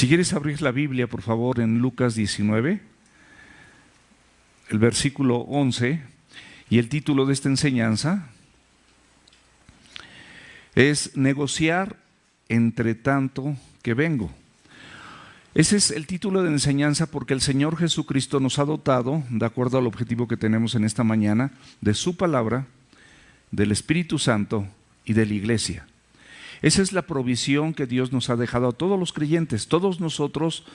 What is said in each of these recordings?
Si quieres abrir la Biblia, por favor, en Lucas 19, el versículo 11, y el título de esta enseñanza es Negociar entre tanto que vengo. Ese es el título de la enseñanza porque el Señor Jesucristo nos ha dotado, de acuerdo al objetivo que tenemos en esta mañana, de su palabra, del Espíritu Santo y de la iglesia. Esa es la provisión que Dios nos ha dejado a todos los creyentes. Todos nosotros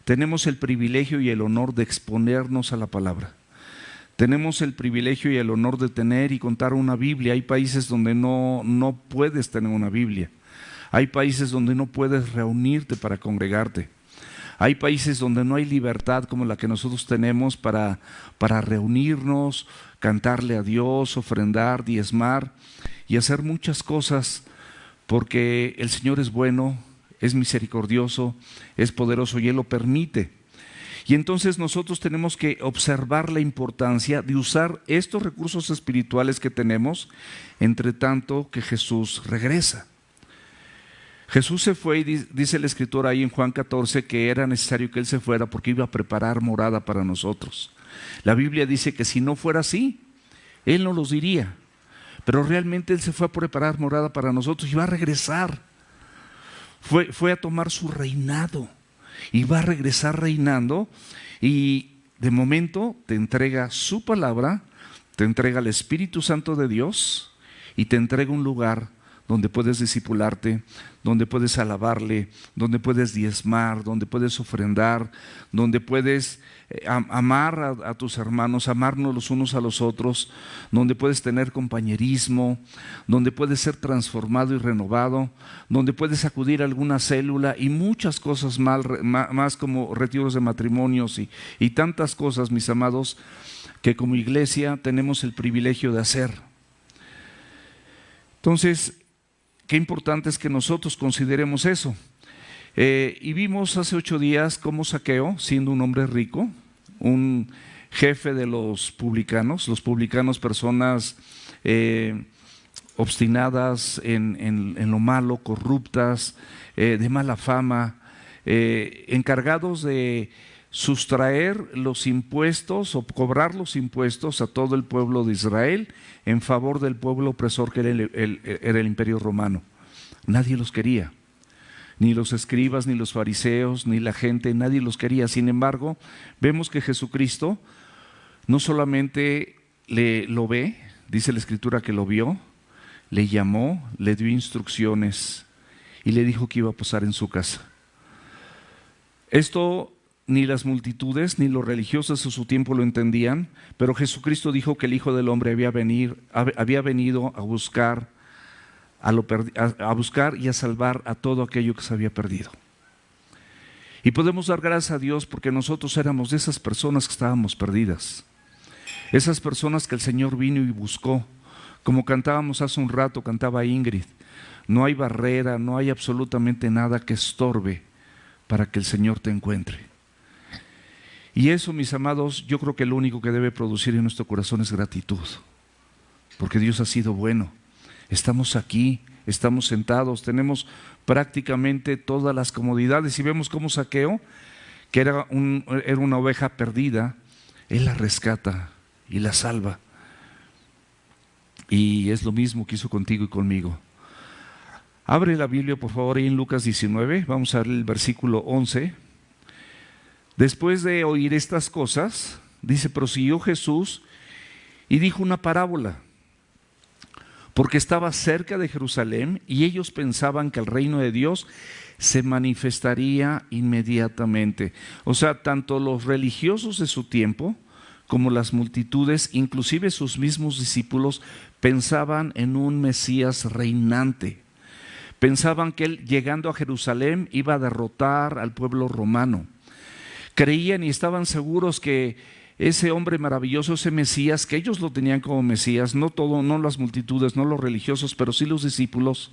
tenemos el privilegio y el honor de exponernos a la palabra. Tenemos el privilegio y el honor de tener y contar una Biblia. Hay países donde no puedes tener una Biblia. Hay países donde no puedes reunirte para congregarte. Hay países donde no hay libertad como la que nosotros tenemos para reunirnos, cantarle a Dios, ofrendar, diezmar y hacer muchas cosas, porque el Señor es bueno, es misericordioso, es poderoso y Él lo permite. Y entonces nosotros tenemos que observar la importancia de usar estos recursos espirituales que tenemos, entre tanto que Jesús regresa. Jesús se fue y dice la Escritura ahí en Juan 14 que era necesario que Él se fuera porque iba a preparar morada para nosotros. La Biblia dice que si no fuera así, Él no los diría, pero realmente Él se fue a preparar morada para nosotros y va a regresar. Fue a tomar su reinado y va a regresar reinando, y de momento te entrega su palabra, te entrega el Espíritu Santo de Dios y te entrega un lugar donde puedes discipularte, donde puedes alabarle, donde puedes diezmar, donde puedes ofrendar, donde puedes amar a tus hermanos, amarnos los unos a los otros, donde puedes tener compañerismo, donde puedes ser transformado y renovado, donde puedes acudir a alguna célula y muchas cosas más como retiros de matrimonios y tantas cosas, mis amados, que como iglesia tenemos el privilegio de hacer. Entonces, qué importante es que nosotros consideremos eso. Y vimos hace 8 días cómo Zaqueo, siendo un hombre rico, un jefe de los publicanos personas obstinadas en lo malo, corruptas, de mala fama, encargados de sustraer los impuestos o cobrar los impuestos a todo el pueblo de Israel en favor del pueblo opresor que era el Imperio Romano. Nadie los quería, ni los escribas, ni los fariseos, ni la gente, nadie los quería. Sin embargo, vemos que Jesucristo no solamente lo ve, dice la Escritura que lo vio, le llamó, le dio instrucciones y le dijo que iba a posar en su casa. Esto ni las multitudes ni los religiosos de su tiempo lo entendían, pero Jesucristo dijo que el Hijo del Hombre había venido a buscar y a salvar a todo aquello que se había perdido. Y podemos dar gracias a Dios porque nosotros éramos de esas personas que estábamos perdidas, esas personas que el Señor vino y buscó. Como cantábamos hace un rato, cantaba Ingrid, no hay barrera, no hay absolutamente nada que estorbe para que el Señor te encuentre. Y eso, mis amados, yo creo que lo único que debe producir en nuestro corazón es gratitud, porque Dios ha sido bueno. Estamos aquí, estamos sentados, tenemos prácticamente todas las comodidades, y vemos cómo Zaqueo, que era una oveja perdida, Él la rescata y la salva. Y es lo mismo que hizo contigo y conmigo. Abre la Biblia, por favor, ahí en Lucas 19, vamos a ver el versículo 11. Después de oír estas cosas, dice, prosiguió Jesús y dijo una parábola, porque estaba cerca de Jerusalén y ellos pensaban que el reino de Dios se manifestaría inmediatamente. O sea, tanto los religiosos de su tiempo como las multitudes, inclusive sus mismos discípulos, pensaban en un Mesías reinante. Pensaban que él, llegando a Jerusalén, iba a derrotar al pueblo romano. Creían y estaban seguros que ese hombre maravilloso, ese Mesías, que ellos lo tenían como Mesías, no las multitudes, no los religiosos, pero sí los discípulos.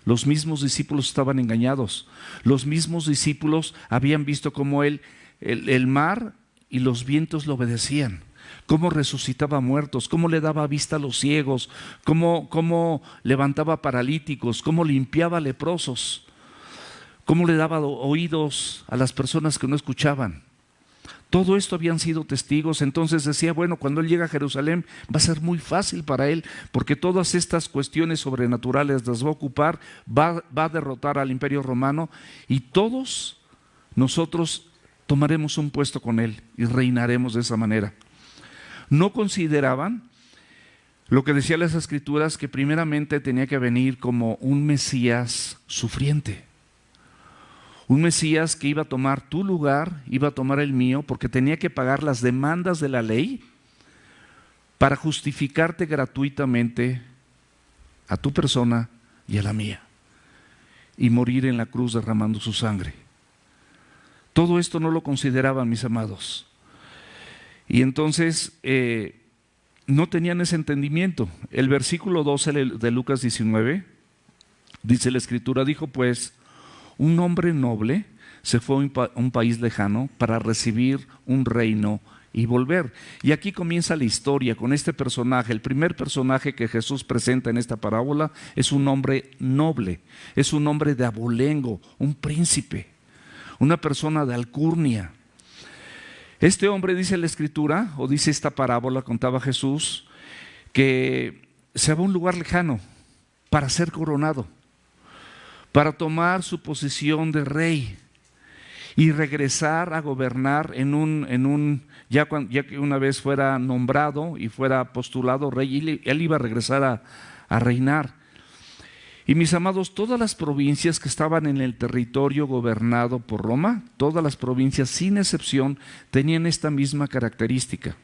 Los mismos discípulos estaban engañados. Los mismos discípulos habían visto cómo el mar y los vientos lo obedecían, cómo resucitaba muertos, cómo le daba vista a los ciegos, cómo levantaba paralíticos, cómo limpiaba leprosos. cómo le daba oídos a las personas que no escuchaban. Todo esto habían sido testigos. Entonces decía, bueno, cuando él llega a Jerusalén va a ser muy fácil para él, porque todas estas cuestiones sobrenaturales las va a ocupar, va a derrotar al Imperio Romano, y todos nosotros tomaremos un puesto con él y reinaremos de esa manera. No consideraban lo que decían las Escrituras, que primeramente tenía que venir como un Mesías sufriente. Un Mesías que iba a tomar tu lugar, iba a tomar el mío, porque tenía que pagar las demandas de la ley para justificarte gratuitamente a tu persona y a la mía, y morir en la cruz derramando su sangre. Todo esto no lo consideraban, mis amados. Y entonces no tenían ese entendimiento. El versículo 12 de Lucas 19, dice la Escritura, dijo pues, un hombre noble se fue a un país lejano para recibir un reino y volver. Y aquí comienza la historia con este personaje. El primer personaje que Jesús presenta en esta parábola es un hombre noble, es un hombre de abolengo, un príncipe, una persona de alcurnia. Este hombre, dice la Escritura, o dice esta parábola, contaba Jesús, que se va a un lugar lejano para ser coronado, para tomar su posición de rey y regresar a gobernar ya que una vez fuera nombrado y fuera postulado rey, él iba a regresar a reinar. Y mis amados, todas las provincias que estaban en el territorio gobernado por Roma, todas las provincias sin excepción, tenían esta misma característica.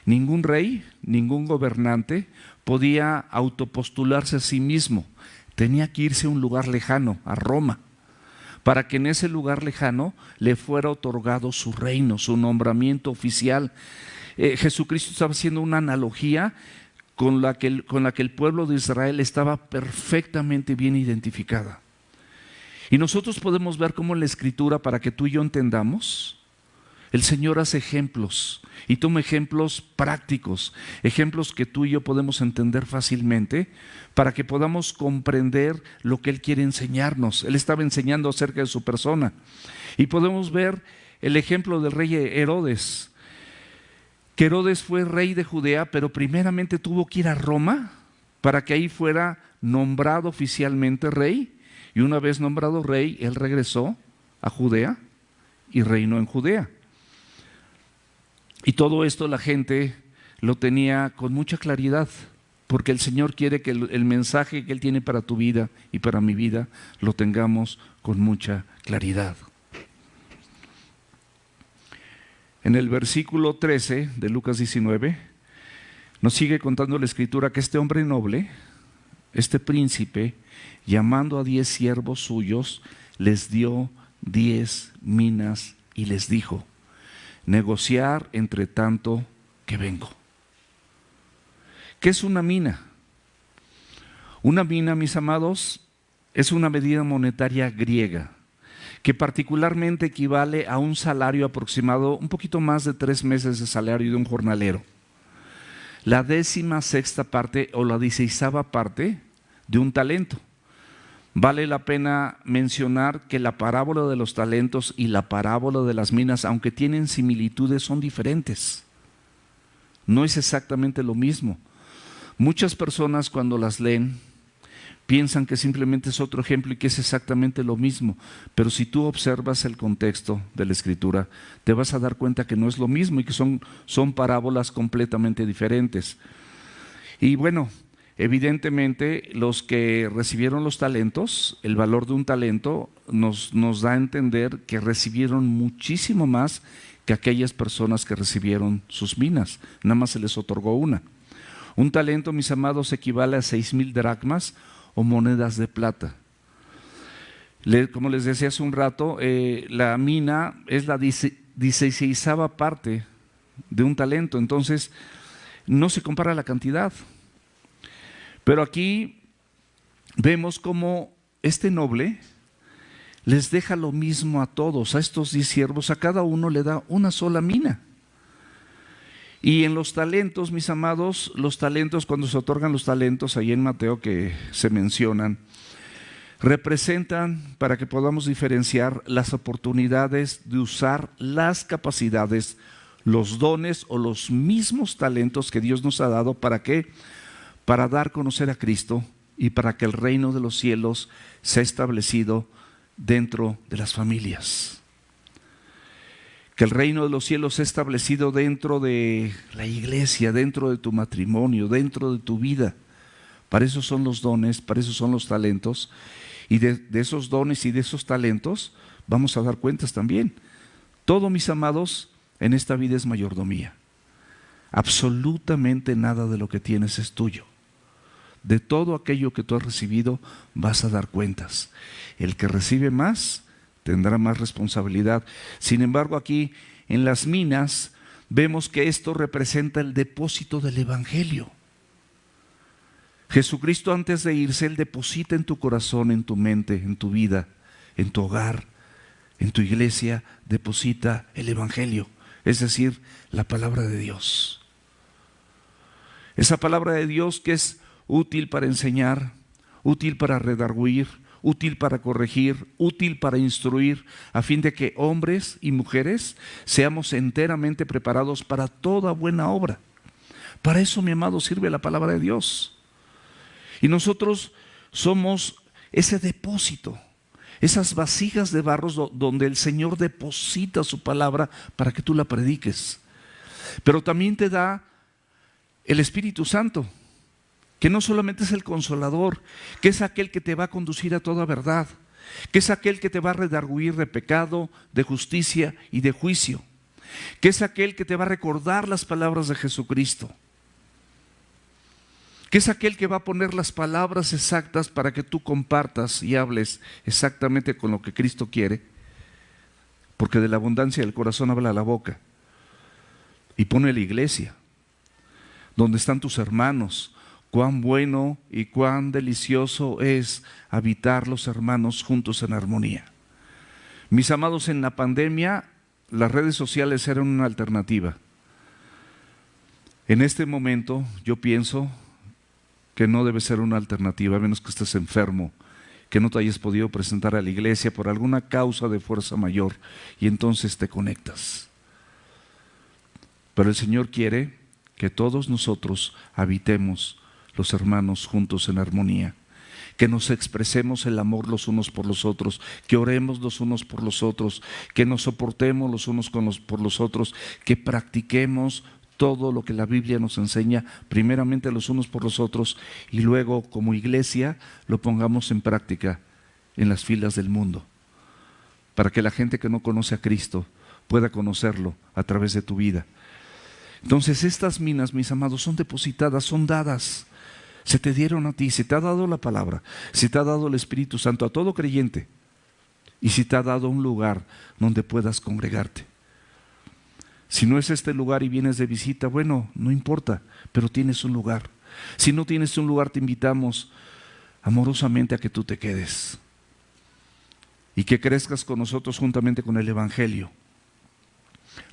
Ningún rey, ningún gobernante podía autopostularse a sí mismo. Tenía que irse a un lugar lejano, a Roma, para que en ese lugar lejano le fuera otorgado su reino, su nombramiento oficial. Jesucristo estaba haciendo una analogía con la que el pueblo de Israel estaba perfectamente bien identificada. Y nosotros podemos ver cómo en la Escritura, para que tú y yo entendamos, el Señor hace ejemplos y toma ejemplos prácticos, ejemplos que tú y yo podemos entender fácilmente, para que podamos comprender lo que Él quiere enseñarnos. Él estaba enseñando acerca de su persona. Y podemos ver el ejemplo del rey Herodes, que Herodes fue rey de Judea, pero primeramente tuvo que ir a Roma para que ahí fuera nombrado oficialmente rey, y una vez nombrado rey, él regresó a Judea y reinó en Judea. Y todo esto la gente lo tenía con mucha claridad, porque el Señor quiere que el mensaje que Él tiene para tu vida y para mi vida lo tengamos con mucha claridad. En el versículo 13 de Lucas 19 nos sigue contando la Escritura que este hombre noble, este príncipe, llamando a 10 siervos suyos, les dio 10 minas y les dijo: negociar entre tanto que vengo. ¿Qué es una mina? Una mina, mis amados, es una medida monetaria griega que particularmente equivale a un salario aproximado, un poquito más de 3 meses de salario de un jornalero. La 16ª parte o la 16ª parte de un talento. Vale la pena mencionar que la parábola de los talentos y la parábola de las minas, aunque tienen similitudes, son diferentes. No es exactamente lo mismo. Muchas personas cuando las leen piensan que simplemente es otro ejemplo y que es exactamente lo mismo, pero si tú observas el contexto de la Escritura, te vas a dar cuenta que no es lo mismo y que son parábolas completamente diferentes. Y bueno, evidentemente los que recibieron los talentos, el valor de un talento nos da a entender que recibieron muchísimo más que aquellas personas que recibieron sus minas, nada más se les otorgó una. Un talento, mis amados, equivale a 6,000 dracmas o monedas de plata. Como les decía hace un rato, la mina es la 16ª parte de un talento, entonces no se compara la cantidad. Pero aquí vemos cómo este noble les deja lo mismo a todos, a estos 10 siervos, a cada uno le da una sola mina. Y en los talentos, mis amados, los talentos, cuando se otorgan los talentos, ahí en Mateo que se mencionan, representan, para que podamos diferenciar, las oportunidades de usar las capacidades, los dones o los mismos talentos que Dios nos ha dado. ¿Para qué? Para dar a conocer a Cristo y para que el reino de los cielos sea establecido dentro de las familias. Que el reino de los cielos sea establecido dentro de la iglesia, dentro de tu matrimonio, dentro de tu vida. Para eso son los dones, para eso son los talentos. Y de esos dones y de esos talentos vamos a dar cuentas también. Todo, mis amados, en esta vida es mayordomía. Absolutamente nada de lo que tienes es tuyo. De todo aquello que tú has recibido vas a dar cuentas. El que recibe más tendrá más responsabilidad. Sin embargo, aquí en las minas vemos que esto representa el depósito del Evangelio. Jesucristo, antes de irse, Él deposita en tu corazón, en tu mente, en tu vida, en tu hogar, en tu iglesia, deposita el Evangelio, es decir, la palabra de Dios. Esa palabra de Dios que es útil para enseñar, útil para redarguir, útil para corregir, útil para instruir, a fin de que hombres y mujeres seamos enteramente preparados para toda buena obra. Para eso, mi amado, sirve la palabra de Dios. Y nosotros somos ese depósito, esas vasijas de barro donde el Señor deposita su palabra para que tú la prediques. Pero también te da el Espíritu Santo, que no solamente es el consolador, que es aquel que te va a conducir a toda verdad, que es aquel que te va a redarguir de pecado, de justicia y de juicio, que es aquel que te va a recordar las palabras de Jesucristo, que es aquel que va a poner las palabras exactas para que tú compartas y hables exactamente con lo que Cristo quiere, porque de la abundancia del corazón habla la boca. Y pone la iglesia, donde están tus hermanos. Cuán bueno y cuán delicioso es habitar los hermanos juntos en armonía. Mis amados, en la pandemia las redes sociales eran una alternativa. En este momento yo pienso que no debe ser una alternativa, a menos que estés enfermo, que no te hayas podido presentar a la iglesia por alguna causa de fuerza mayor, y entonces te conectas. Pero el Señor quiere que todos nosotros habitemos los hermanos juntos en armonía, que nos expresemos el amor los unos por los otros, que oremos los unos por los otros, que nos soportemos los unos por los otros, que practiquemos todo lo que la Biblia nos enseña, primeramente los unos por los otros, y luego como iglesia lo pongamos en práctica en las filas del mundo, para que la gente que no conoce a Cristo pueda conocerlo a través de tu vida. Entonces estas minas, mis amados, son depositadas, son dadas, se te dieron a ti, se te ha dado la palabra, se te ha dado el Espíritu Santo a todo creyente, y se te ha dado un lugar donde puedas congregarte. Si no es este lugar y vienes de visita, bueno, no importa, pero tienes un lugar. Si no tienes un lugar, te invitamos amorosamente a que tú te quedes y que crezcas con nosotros juntamente con el Evangelio.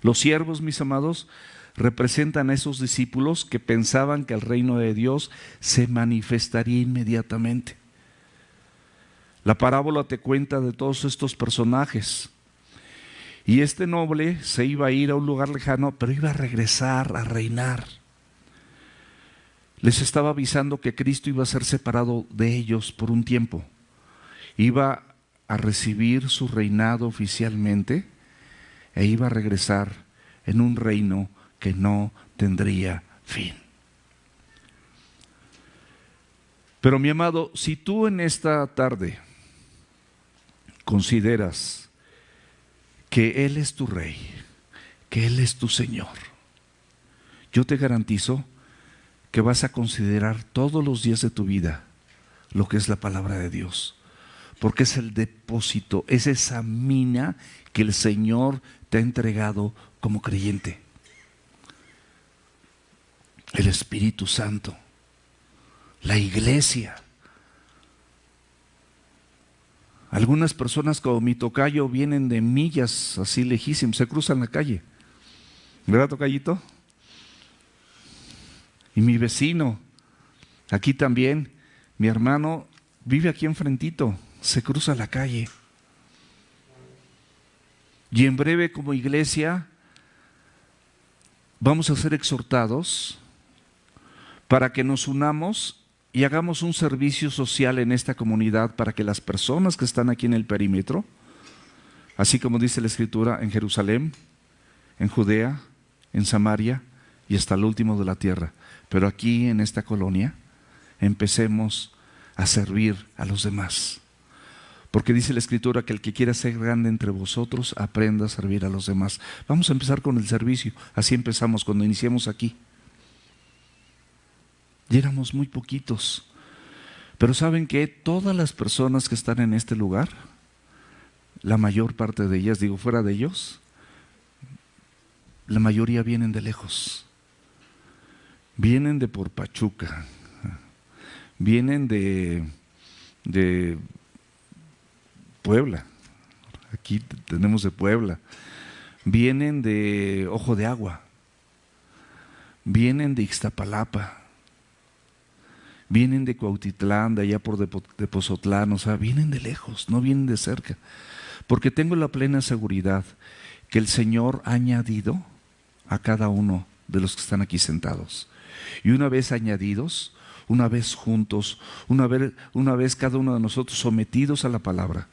Los siervos, mis amados, representan a esos discípulos que pensaban que el reino de Dios se manifestaría inmediatamente. La parábola te cuenta de todos estos personajes. Y este noble se iba a ir a un lugar lejano, pero iba a regresar a reinar. Les estaba avisando que Cristo iba a ser separado de ellos por un tiempo. Iba a recibir su reinado oficialmente e iba a regresar en un reino que no tendría fin. Pero mi amado, si tú en esta tarde consideras que Él es tu Rey, que Él es tu Señor, yo te garantizo que vas a considerar todos los días de tu vida lo que es la palabra de Dios, porque es el depósito, es esa mina que el Señor te ha entregado como creyente. El Espíritu Santo, la iglesia. Algunas personas como mi tocayo vienen de millas así lejísimos, se cruzan la calle. ¿Verdad, tocayito? Y mi vecino, aquí también, mi hermano, vive aquí enfrentito, se cruza la calle. Y en breve, como iglesia, vamos a ser exhortados para que nos unamos y hagamos un servicio social en esta comunidad para que las personas que están aquí en el perímetro, así como dice la Escritura, en Jerusalén, en Judea, en Samaria y hasta el último de la tierra, pero aquí en esta colonia empecemos a servir a los demás. Porque dice la Escritura que el que quiera ser grande entre vosotros, aprenda a servir a los demás. Vamos a empezar con el servicio. Así empezamos cuando iniciamos aquí. Y éramos muy poquitos. Pero ¿saben qué? Todas las personas que están en este lugar, la mayor parte de ellas, digo fuera de ellos, la mayoría vienen de lejos. Vienen de por Pachuca. Vienen de Puebla. Aquí tenemos de Puebla. Vienen de Ojo de Agua. Vienen de Ixtapalapa. Vienen de Cuautitlán, de allá por de Pozotlán, o sea, vienen de lejos, no vienen de cerca. Porque tengo la plena seguridad que el Señor ha añadido a cada uno de los que están aquí sentados. Y una vez añadidos, una vez juntos, una vez cada uno de nosotros sometidos a la palabra,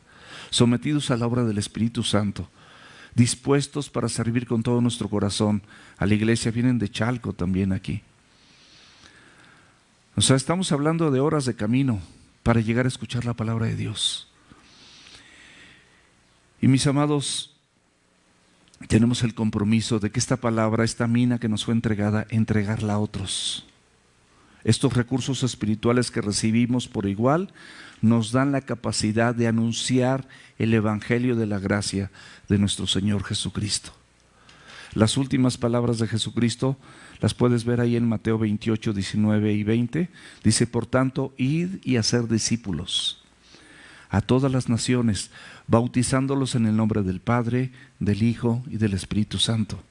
sometidos a la obra del Espíritu Santo, dispuestos para servir con todo nuestro corazón a la iglesia. Vienen de Chalco también aquí. O sea, estamos hablando de horas de camino para llegar a escuchar la palabra de Dios. Y mis amados, tenemos el compromiso de que esta palabra, esta mina que nos fue entregada, entregarla a otros. Estos recursos espirituales que recibimos por igual nos dan la capacidad de anunciar el evangelio de la gracia de nuestro Señor Jesucristo. Las últimas palabras de Jesucristo las puedes ver ahí en Mateo 28, 19 y 20. Dice, por tanto, id y hacer discípulos a todas las naciones, bautizándolos en el nombre del Padre, del Hijo y del Espíritu Santo,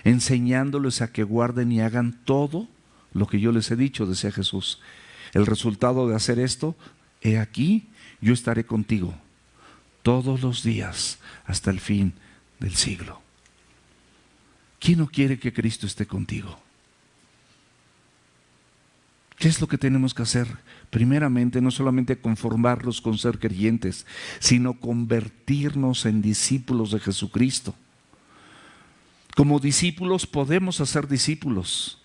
enseñándoles a que guarden y hagan todo lo que yo les he dicho, decía Jesús. El resultado de hacer esto, he aquí, yo estaré contigo todos los días hasta el fin del siglo. ¿Quién no quiere que Cristo esté contigo? ¿Qué es lo que tenemos que hacer? Primeramente, no solamente conformarnos con ser creyentes, sino convertirnos en discípulos de Jesucristo. Como discípulos podemos hacer discípulos.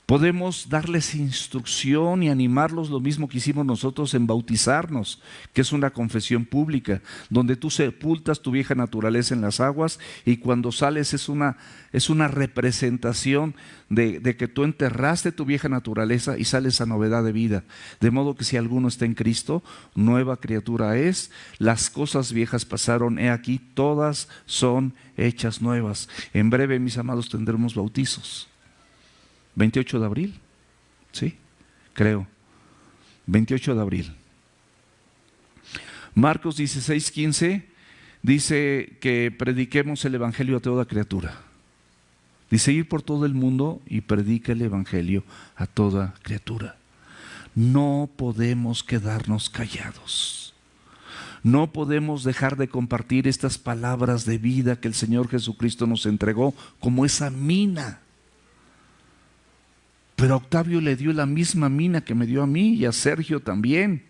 Podemos darles instrucción y animarlos, lo mismo que hicimos nosotros en bautizarnos, que es una confesión pública, donde tú sepultas tu vieja naturaleza en las aguas y cuando sales es una representación de que tú enterraste tu vieja naturaleza y sales a novedad de vida. De modo que si alguno está en Cristo, nueva criatura es, las cosas viejas pasaron, he aquí, todas son hechas nuevas. En breve, mis amados, tendremos bautizos. 28 de abril, ¿sí? Creo. 28 de abril. Marcos 16, 15 dice que prediquemos el evangelio a toda criatura. Dice, ir por todo el mundo y predica el evangelio a toda criatura. No podemos quedarnos callados. No podemos dejar de compartir estas palabras de vida que el Señor Jesucristo nos entregó como esa mina. Pero a Octavio le dio la misma mina que me dio a mí y a Sergio también.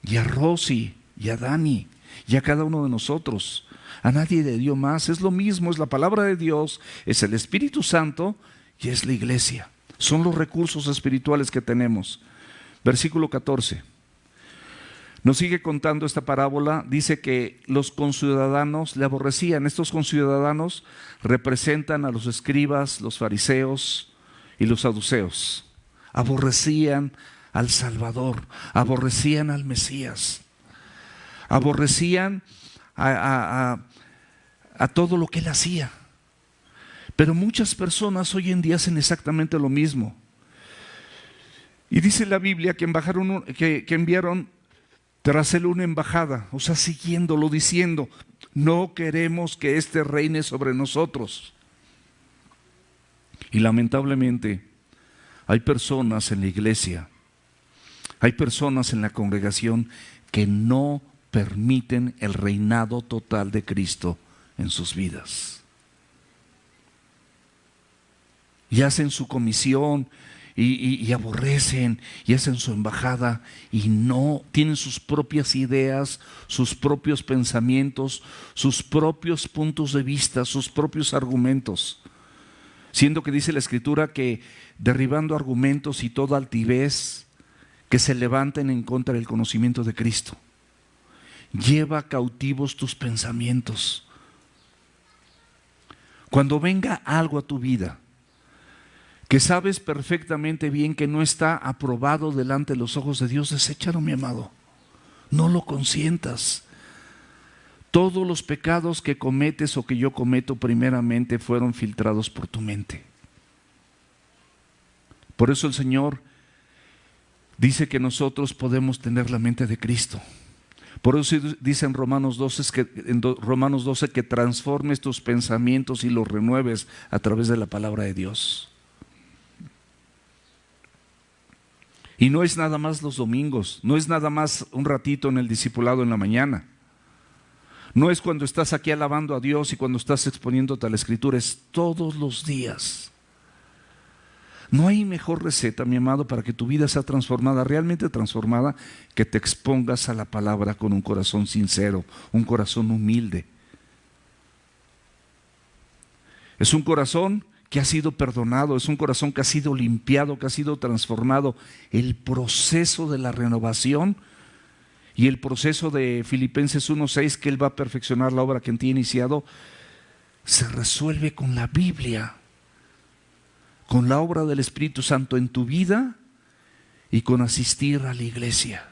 Y a Rosy y a Dani y a cada uno de nosotros. A nadie le dio más. Es lo mismo, es la palabra de Dios, es el Espíritu Santo y es la iglesia. Son los recursos espirituales que tenemos. Versículo 14. Nos sigue contando esta parábola. Dice que los conciudadanos le aborrecían. Estos conciudadanos representan a los escribas, los fariseos y los saduceos. Aborrecían al Salvador, aborrecían al Mesías, aborrecían a todo lo que él hacía. Pero muchas personas hoy en día hacen exactamente lo mismo. Y dice la Biblia que enviaron tras él una embajada, o sea, siguiéndolo, diciendo, no queremos que éste reine sobre nosotros. Y lamentablemente hay personas en la iglesia, hay personas en la congregación que no permiten el reinado total de Cristo en sus vidas. Y hacen su comisión y aborrecen y hacen su embajada y no tienen sus propias ideas, sus propios pensamientos, sus propios puntos de vista, sus propios argumentos. Siendo que dice la Escritura que derribando argumentos y toda altivez que se levanten en contra del conocimiento de Cristo. Lleva cautivos tus pensamientos. Cuando venga algo a tu vida que sabes perfectamente bien que no está aprobado delante de los ojos de Dios, deséchalo, mi amado. No lo consientas. Todos los pecados que cometes o que yo cometo primeramente fueron filtrados por tu mente. Por eso el Señor dice que nosotros podemos tener la mente de Cristo. Por eso dice en Romanos 12 que transformes tus pensamientos y los renueves a través de la palabra de Dios. Y no es nada más los domingos, no es nada más un ratito en el discipulado en la mañana. No es cuando estás aquí alabando a Dios y cuando estás exponiéndote a la Escritura, es todos los días. No hay mejor receta, mi amado, para que tu vida sea transformada, realmente transformada, que te expongas a la palabra con un corazón sincero, un corazón humilde. Es un corazón que ha sido perdonado, es un corazón que ha sido limpiado, que ha sido transformado. El proceso de la renovación y el proceso de Filipenses 1:6, que Él va a perfeccionar la obra que en ti ha iniciado, se resuelve con la Biblia, con la obra del Espíritu Santo en tu vida y con asistir a la iglesia.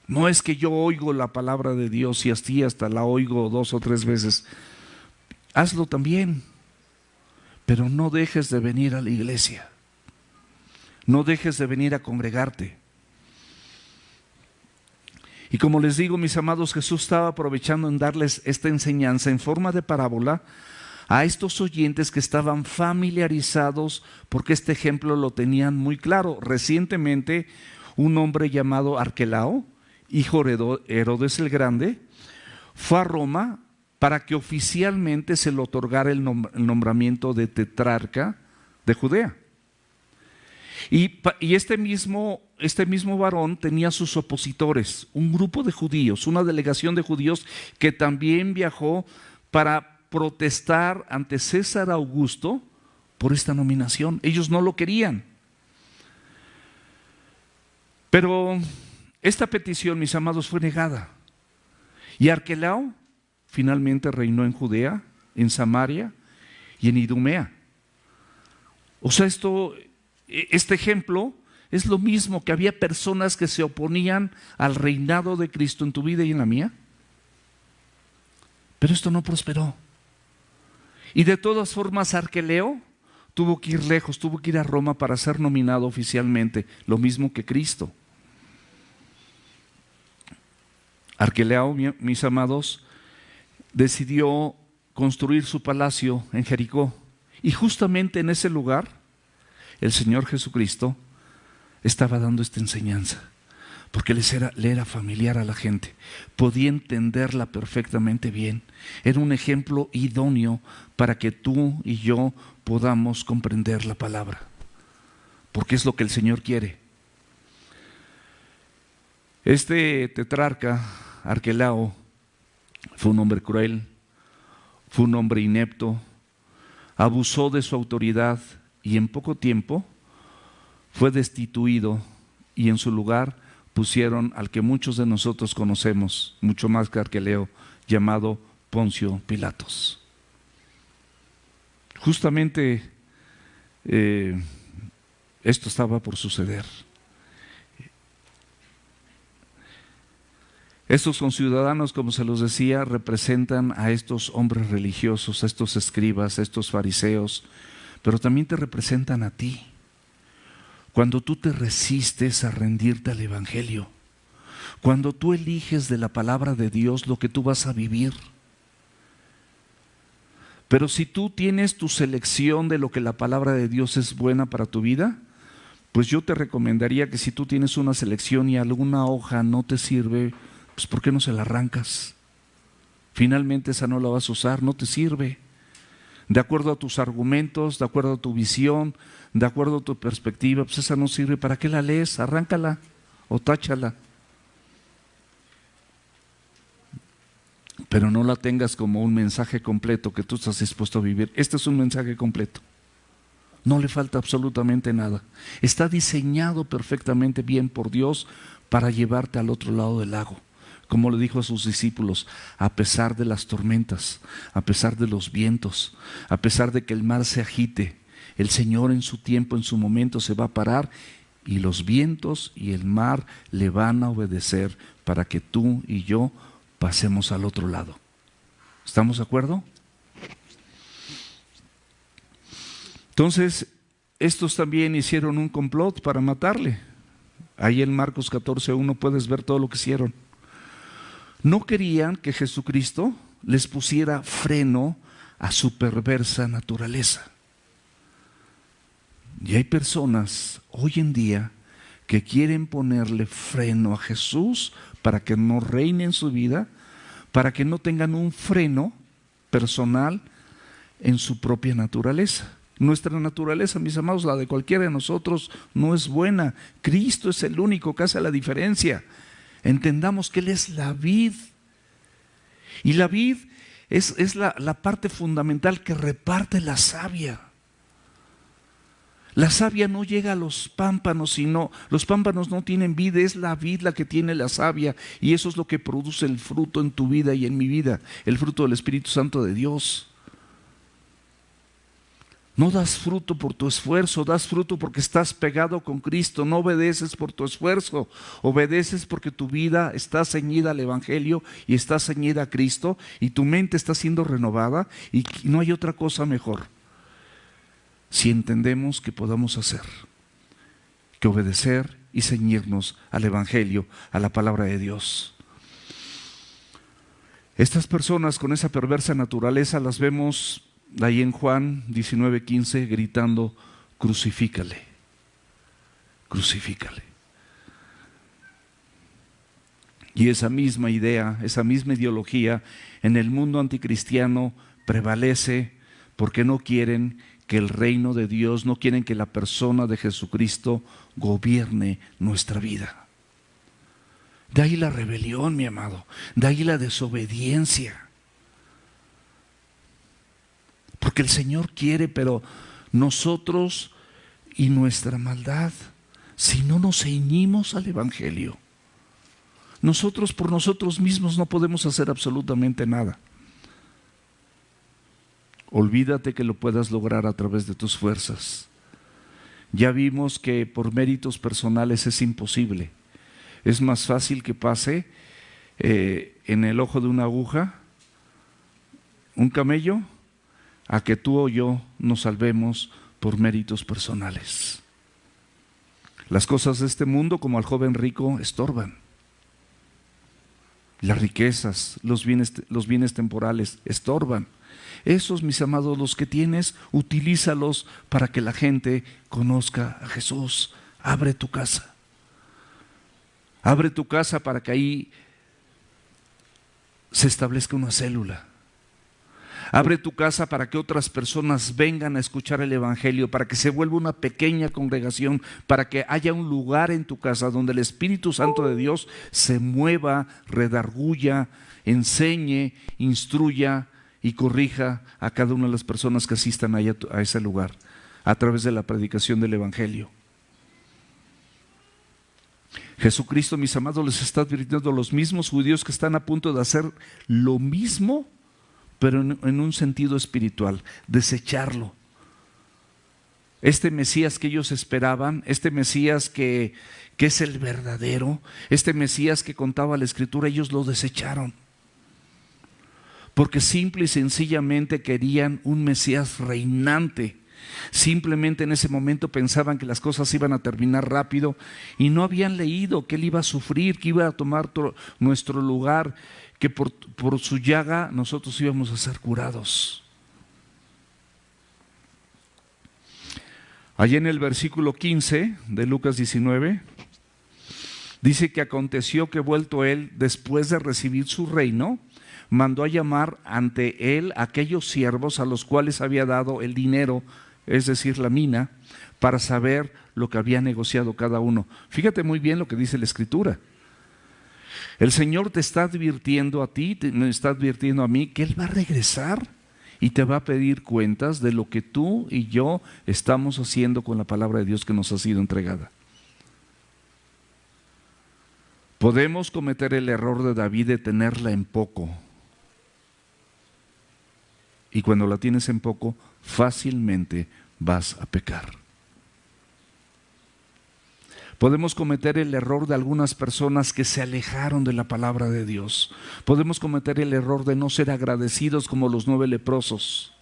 No es que yo oigo la palabra de Dios y así hasta la oigo 2 o 3 veces. Hazlo también, pero no dejes de venir a la iglesia. No dejes de venir a congregarte. Y como les digo, mis amados, Jesús estaba aprovechando en darles esta enseñanza en forma de parábola a estos oyentes que estaban familiarizados, porque este ejemplo lo tenían muy claro. Recientemente, un hombre llamado Arquelao, hijo de Herodes el Grande, fue a Roma para que oficialmente se le otorgara el nombramiento de tetrarca de Judea. Y este mismo varón tenía sus opositores, un grupo de judíos, una delegación de judíos que también viajó para protestar ante César Augusto por esta nominación. Ellos no lo querían. Pero esta petición, mis amados, fue negada. Y Arquelao finalmente reinó en Judea, en Samaria y en Idumea. O sea, este ejemplo es lo mismo, que había personas que se oponían al reinado de Cristo en tu vida y en la mía. Pero esto no prosperó. Y de todas formas, Arquelao tuvo que ir lejos, tuvo que ir a Roma para ser nominado oficialmente, lo mismo que Cristo. Arquelao, mis amados, decidió construir su palacio en Jericó. Y justamente en ese lugar, el Señor Jesucristo estaba dando esta enseñanza, porque le era familiar a la gente, podía entenderla perfectamente bien. Era un ejemplo idóneo para que tú y yo podamos comprender la palabra, porque es lo que el Señor quiere. Este tetrarca, Arquelao, fue un hombre cruel, fue un hombre inepto, abusó de su autoridad y en poco tiempo fue destituido, y en su lugar pusieron al que muchos de nosotros conocemos, mucho más que Arquelao, llamado Poncio Pilatos. Justamente esto estaba por suceder. Estos conciudadanos, como se los decía, representan a estos hombres religiosos, a estos escribas, a estos fariseos, pero también te representan a ti. Cuando tú te resistes a rendirte al Evangelio, cuando tú eliges de la palabra de Dios lo que tú vas a vivir. Pero si tú tienes tu selección de lo que la palabra de Dios es buena para tu vida, pues yo te recomendaría que si tú tienes una selección y alguna hoja no te sirve, pues ¿por qué no se la arrancas? Finalmente esa no la vas a usar, no te sirve. De acuerdo a tus argumentos, de acuerdo a tu visión, de acuerdo a tu perspectiva, pues esa no sirve. ¿Para qué la lees? Arráncala o táchala. Pero no la tengas como un mensaje completo que tú estás dispuesto a vivir. Este es un mensaje completo. No le falta absolutamente nada. Está diseñado perfectamente bien por Dios para llevarte al otro lado del lago. Como le dijo a sus discípulos, a pesar de las tormentas, a pesar de los vientos, a pesar de que el mar se agite, el Señor en su tiempo, en su momento se va a parar y los vientos y el mar le van a obedecer para que tú y yo pasemos al otro lado. ¿Estamos de acuerdo? Entonces, estos también hicieron un complot para matarle. Ahí en Marcos 14:1 puedes ver todo lo que hicieron. No querían que Jesucristo les pusiera freno a su perversa naturaleza. Y hay personas hoy en día que quieren ponerle freno a Jesús para que no reine en su vida, para que no tengan un freno personal en su propia naturaleza. Nuestra naturaleza, mis amados, la de cualquiera de nosotros, no es buena. Cristo es el único que hace la diferencia. Entendamos que Él es la vid. Y la vid es la parte fundamental que reparte la savia. La savia no llega a los pámpanos, sino los pámpanos no tienen vid, es la vid la que tiene la savia. Y eso es lo que produce el fruto en tu vida y en mi vida, el fruto del Espíritu Santo de Dios. No das fruto por tu esfuerzo, das fruto porque estás pegado con Cristo. No obedeces por tu esfuerzo, obedeces porque tu vida está ceñida al Evangelio y está ceñida a Cristo y tu mente está siendo renovada y no hay otra cosa mejor. Si entendemos que podamos hacer, que obedecer y ceñirnos al Evangelio, a la palabra de Dios. Estas personas con esa perversa naturaleza las vemos ahí en Juan 19:15 gritando, crucifícale, crucifícale. Y esa misma idea, esa misma ideología en el mundo anticristiano prevalece porque no quieren que el reino de Dios, no quieren que la persona de Jesucristo gobierne nuestra vida. De ahí la rebelión, mi amado, de ahí la desobediencia. Porque el Señor quiere, pero nosotros y nuestra maldad, si no nos ceñimos al Evangelio, nosotros por nosotros mismos no podemos hacer absolutamente nada. Olvídate que lo puedas lograr a través de tus fuerzas. Ya vimos que por méritos personales es imposible. Es más fácil que pase en el ojo de una aguja un camello a que tú o yo nos salvemos por méritos personales. Las cosas de este mundo, como al joven rico, estorban. Las riquezas, los bienes temporales estorban. Esos, mis amados, los que tienes, utilízalos para que la gente conozca a Jesús. Abre tu casa. Abre tu casa para que ahí se establezca una célula. Abre tu casa para que otras personas vengan a escuchar el Evangelio, para que se vuelva una pequeña congregación, para que haya un lugar en tu casa donde el Espíritu Santo de Dios se mueva, redarguya, enseñe, instruya y corrija a cada una de las personas que asistan allá a ese lugar a través de la predicación del Evangelio. Jesucristo, mis amados, les está advirtiendo a los mismos judíos que están a punto de hacer lo mismo, pero en un sentido espiritual, desecharlo. Este Mesías que ellos esperaban, este Mesías que es el verdadero, este Mesías que contaba la Escritura, ellos lo desecharon. Porque simple y sencillamente querían un Mesías reinante. Simplemente en ese momento pensaban que las cosas iban a terminar rápido y no habían leído que Él iba a sufrir, que iba a tomar nuestro lugar, que por su llaga nosotros íbamos a ser curados. Allí en el versículo 15 de Lucas 19, dice que aconteció que vuelto él, después de recibir su reino, mandó a llamar ante él a aquellos siervos a los cuales había dado el dinero, es decir, la mina, para saber lo que había negociado cada uno. Fíjate muy bien lo que dice la Escritura. El Señor te está advirtiendo a ti, me está advirtiendo a mí, que Él va a regresar y te va a pedir cuentas de lo que tú y yo estamos haciendo con la palabra de Dios que nos ha sido entregada. Podemos cometer el error de David de tenerla en poco. Y cuando la tienes en poco, fácilmente vas a pecar. Podemos cometer el error de algunas personas que se alejaron de la palabra de Dios. Podemos cometer el error de no ser agradecidos como los 9 leprosos.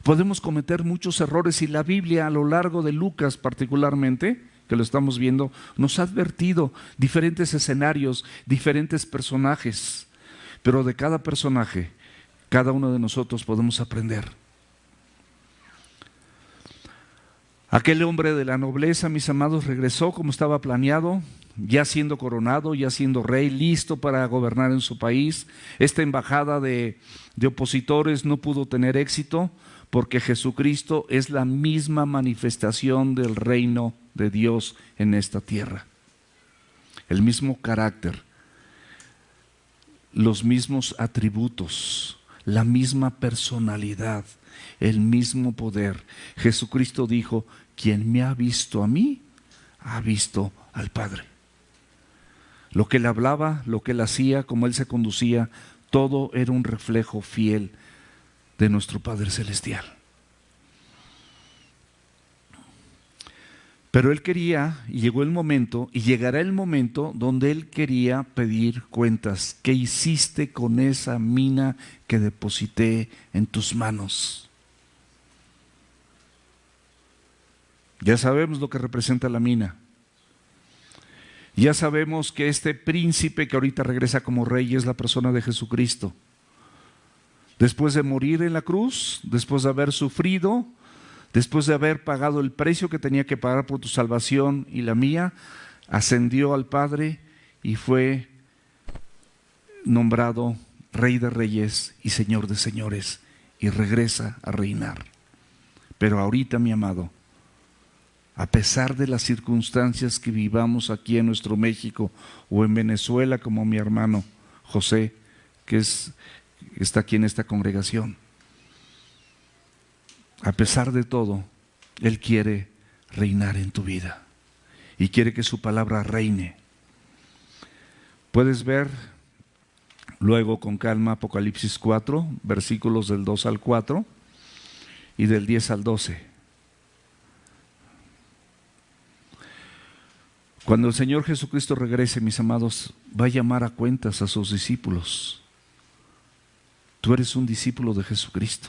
Podemos cometer muchos errores y la Biblia a lo largo de Lucas particularmente, que lo estamos viendo, nos ha advertido diferentes escenarios, diferentes personajes, pero de cada personaje, cada uno de nosotros podemos aprender. Aquel hombre de la nobleza, mis amados, regresó como estaba planeado, ya siendo coronado, ya siendo rey, listo para gobernar en su país. Esta embajada de opositores no pudo tener éxito porque Jesucristo es la misma manifestación del reino de Dios en esta tierra. El mismo carácter, los mismos atributos, la misma personalidad, el mismo poder. Jesucristo dijo: quien me ha visto a mí, ha visto al Padre. Lo que él hablaba, lo que él hacía, cómo él se conducía, todo era un reflejo fiel de nuestro Padre Celestial. Pero él quería, y llegó el momento, y llegará el momento donde él quería pedir cuentas. ¿Qué hiciste con esa mina que deposité en tus manos? Ya sabemos lo que representa la mina. Ya sabemos que este príncipe que ahorita regresa como rey es la persona de Jesucristo. Después de morir en la cruz, después de haber sufrido, después de haber pagado el precio que tenía que pagar por tu salvación y la mía, ascendió al Padre y fue nombrado Rey de Reyes y Señor de Señores, y regresa a reinar. Pero ahorita, mi amado, a pesar de las circunstancias que vivamos aquí en nuestro México o en Venezuela, como mi hermano José, que está aquí en esta congregación, a pesar de todo, Él quiere reinar en tu vida y quiere que su palabra reine. Puedes ver luego con calma Apocalipsis 4, versículos del 2 al 4 y del 10 al 12. Cuando el Señor Jesucristo regrese, mis amados, va a llamar a cuentas a sus discípulos. Tú eres un discípulo de Jesucristo.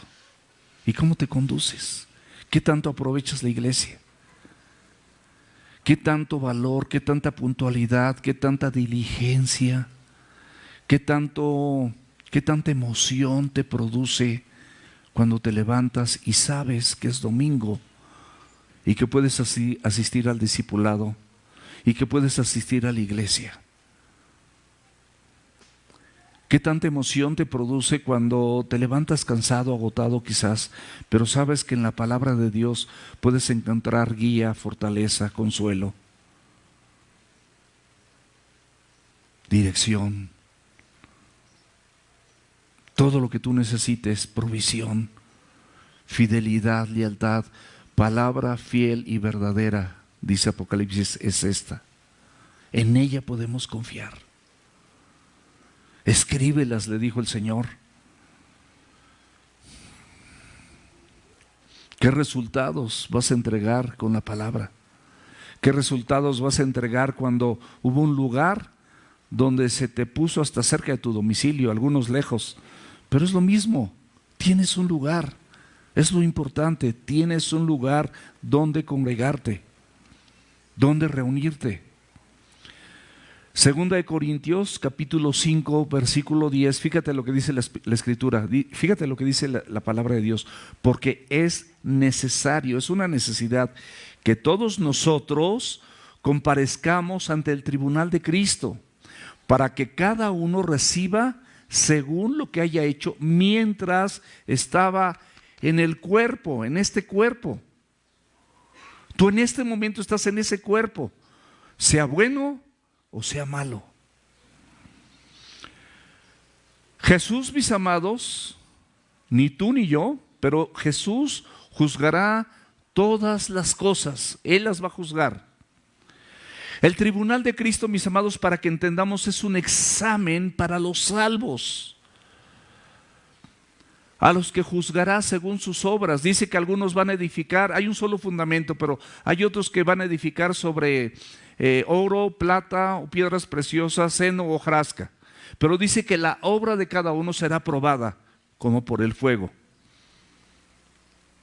¿Y cómo te conduces? ¿Qué tanto aprovechas la iglesia? ¿Qué tanto valor, qué tanta puntualidad, qué tanta diligencia, qué tanta emoción te produce cuando te levantas y sabes que es domingo y que puedes asistir al discipulado y que puedes asistir a la iglesia? ¿Qué tanta emoción te produce cuando te levantas cansado, agotado quizás, pero sabes que en la palabra de Dios puedes encontrar guía, fortaleza, consuelo, dirección, todo lo que tú necesites, provisión, fidelidad, lealtad, palabra fiel y verdadera, dice Apocalipsis, es esta. En ella podemos confiar. Escríbelas, le dijo el Señor. ¿Qué resultados vas a entregar con la palabra? ¿Qué resultados vas a entregar cuando hubo un lugar donde se te puso hasta cerca de tu domicilio, algunos lejos? Pero es lo mismo, tienes un lugar, es lo importante, tienes un lugar donde congregarte, donde reunirte. Segunda de Corintios, capítulo 5, versículo 10, fíjate lo que dice la Escritura, fíjate lo que dice la palabra de Dios, porque es necesario, es una necesidad que todos nosotros comparezcamos ante el tribunal de Cristo, para que cada uno reciba según lo que haya hecho mientras estaba en el cuerpo, en este cuerpo. Tú en este momento estás en ese cuerpo, sea bueno o sea malo. Jesús, mis amados, ni tú ni yo, pero Jesús juzgará todas las cosas, Él las va a juzgar. El tribunal de Cristo, mis amados, para que entendamos, es un examen para los salvos, a los que juzgará según sus obras. Dice que algunos van a edificar, hay un solo fundamento, pero hay otros que van a edificar sobre oro, plata o piedras preciosas, seno o hojarasca. Pero dice que la obra de cada uno será probada como por el fuego.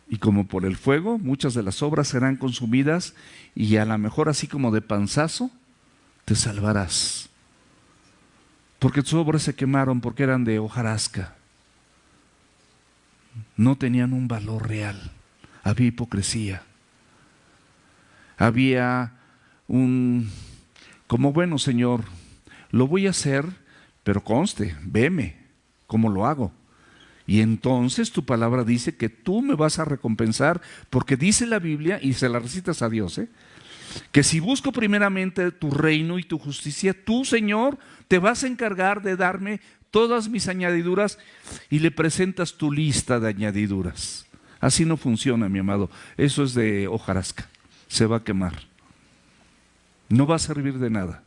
Y como por el fuego, muchas de las obras serán consumidas, y a lo mejor así como de panzazo te salvarás. Porque tus obras se quemaron porque eran de hojarasca. No tenían un valor real. Había hipocresía. Había como bueno, Señor, lo voy a hacer, pero conste, veme cómo lo hago. Y entonces tu palabra dice que tú me vas a recompensar, porque dice la Biblia, y se la recitas a Dios, que si busco primeramente tu reino y tu justicia, tú, Señor, te vas a encargar de darme todas mis añadiduras, y le presentas tu lista de añadiduras. Así no funciona, mi amado. Eso es de hojarasca, se va a quemar. No va a servir de nada.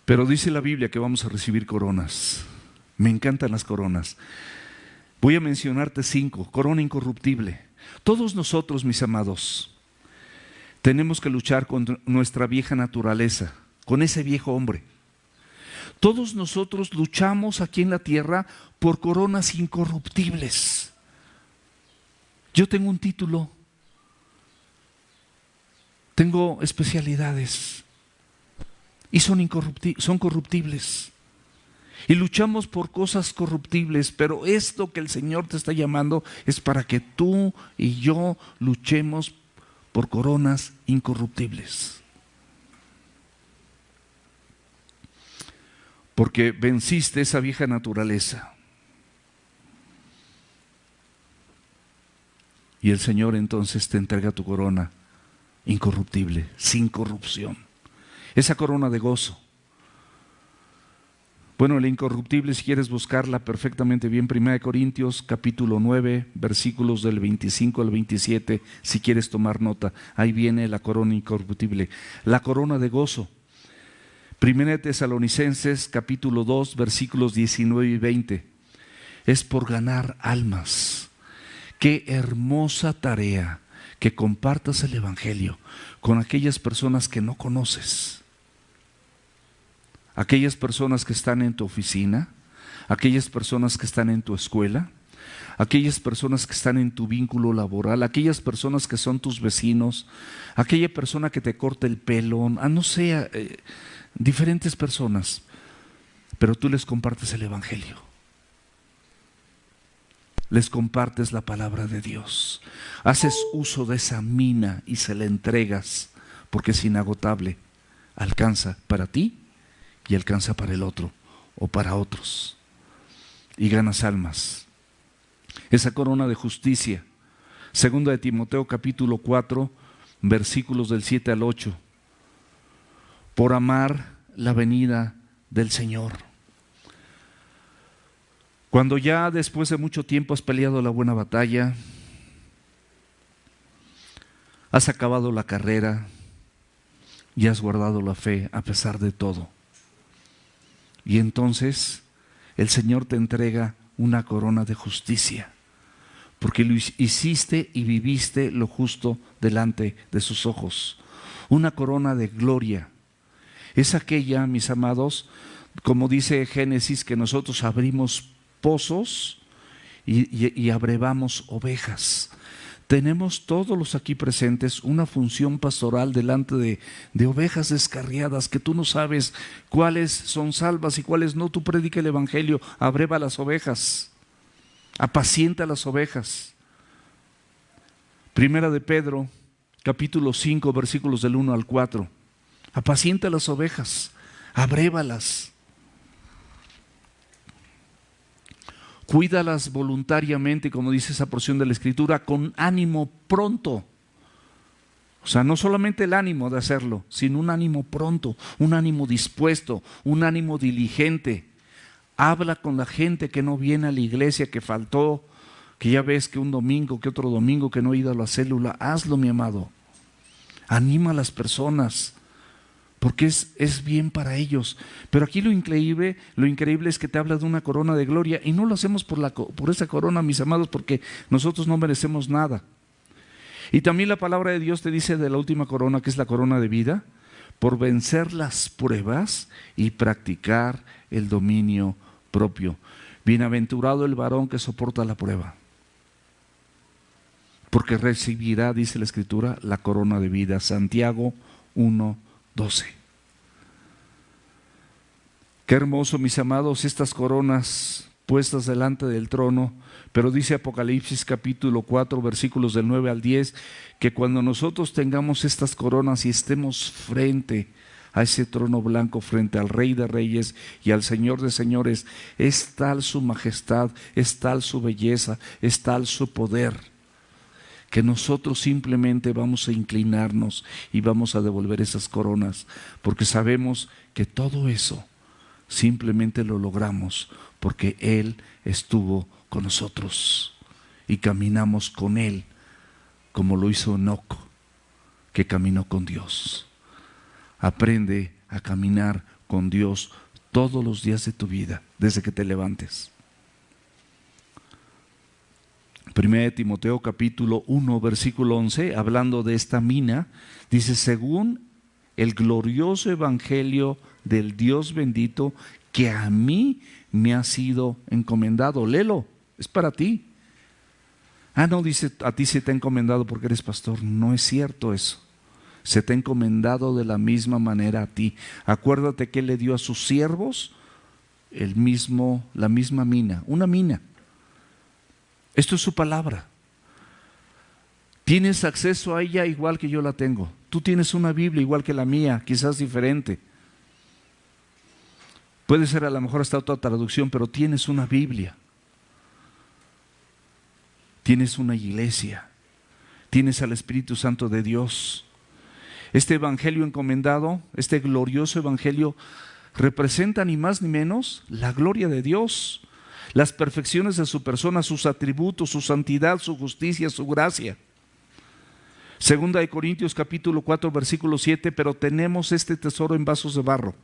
Pero dice la Biblia que vamos a recibir coronas. Me encantan las coronas. Voy a mencionarte 5. Corona incorruptible. Todos nosotros, mis amados, tenemos que luchar contra nuestra vieja naturaleza, con ese viejo hombre. Todos nosotros luchamos aquí en la tierra por coronas incorruptibles. Yo tengo un título, tengo especialidades y son corruptibles. Y luchamos por cosas corruptibles, pero esto que el Señor te está llamando es para que tú y yo luchemos por coronas incorruptibles. Porque venciste esa vieja naturaleza. Y el Señor entonces te entrega tu corona incorruptible, sin corrupción. Esa corona de gozo. Bueno, la incorruptible, si quieres buscarla perfectamente bien, 1 Corintios capítulo 9, versículos del 25 al 27, si quieres tomar nota, ahí viene la corona incorruptible. La corona de gozo. 1 Tesalonicenses capítulo 2, versículos 19 y 20. Es por ganar almas. Qué hermosa tarea que compartas el Evangelio con aquellas personas que no conoces. Aquellas personas que están en tu oficina, aquellas personas que están en tu escuela, aquellas personas que están en tu vínculo laboral, aquellas personas que son tus vecinos, aquella persona que te corta el pelo, no sé, diferentes personas, pero tú les compartes el Evangelio. Les compartes la palabra de Dios. Haces uso de esa mina y se la entregas, porque es inagotable. Alcanza para ti y alcanza para el otro o para otros. Y ganas almas. Esa corona de justicia. Segunda de Timoteo capítulo 4, versículos del 7 al 8. Por amar la venida del Señor. Cuando ya después de mucho tiempo has peleado la buena batalla, has acabado la carrera y has guardado la fe a pesar de todo. Y entonces el Señor te entrega una corona de justicia, porque lo hiciste y viviste lo justo delante de sus ojos. Una corona de gloria. Es aquella, mis amados, como dice Génesis, que nosotros abrimos pozos y abrevamos ovejas. tenemos todos los aquí presentes una función pastoral delante de ovejas descarriadas que tú no sabes cuáles son salvas y cuáles no. Tú predica el evangelio, abreva las ovejas, apacienta las ovejas. Primera de Pedro, capítulo 5, versículos del 1 al 4. Apacienta las ovejas, abrévalas. Cuídalas voluntariamente, como dice esa porción de la Escritura, con ánimo pronto. O sea, no solamente el ánimo de hacerlo, sino un ánimo pronto, un ánimo dispuesto, un ánimo diligente. Habla con la gente que no viene a la iglesia, que faltó, que ya ves que un domingo, que otro domingo, que no ha ido a la célula. Hazlo, mi amado. Anima a las personas, porque es bien para ellos. Pero aquí lo increíble es que te habla de una corona de gloria, y no lo hacemos por esa corona, mis amados, porque nosotros no merecemos nada. Y también la palabra de Dios te dice de la última corona, que es la corona de vida, por vencer las pruebas y practicar el dominio propio. Bienaventurado el varón que soporta la prueba, porque recibirá, dice la Escritura, la corona de vida. Santiago 1:12. Qué hermoso, mis amados, estas coronas puestas delante del trono. Pero dice Apocalipsis capítulo 4, versículos del 9 al 10, que cuando nosotros tengamos estas coronas y estemos frente a ese trono blanco, frente al Rey de Reyes y al Señor de Señores, es tal su majestad, es tal su belleza, es tal su poder, que nosotros simplemente vamos a inclinarnos y vamos a devolver esas coronas, porque sabemos que todo eso simplemente lo logramos porque Él estuvo con nosotros y caminamos con Él, como lo hizo Enoc, que caminó con Dios. Aprende a caminar con Dios todos los días de tu vida, desde que te levantes. 1 Timoteo capítulo 1, versículo 11, hablando de esta mina, dice: según el glorioso evangelio del Dios bendito, que a mí me ha sido encomendado. Léelo, es para ti. No, dice, a ti se te ha encomendado porque eres pastor. No es cierto eso. Se te ha encomendado de la misma manera a ti. Acuérdate que Él le dio a sus siervos la misma mina, una mina. Esto es su palabra. Tienes acceso a ella igual que yo la tengo. Tú tienes una Biblia igual que la mía, quizás diferente. Puede ser a lo mejor hasta otra traducción, pero tienes una Biblia. Tienes una iglesia. Tienes al Espíritu Santo de Dios. Este evangelio encomendado, este glorioso evangelio, representa ni más ni menos la gloria de Dios, las perfecciones de su persona, sus atributos, su santidad, su justicia, su gracia. Segunda de Corintios capítulo 4, versículo 7, pero tenemos este tesoro en vasos de barro,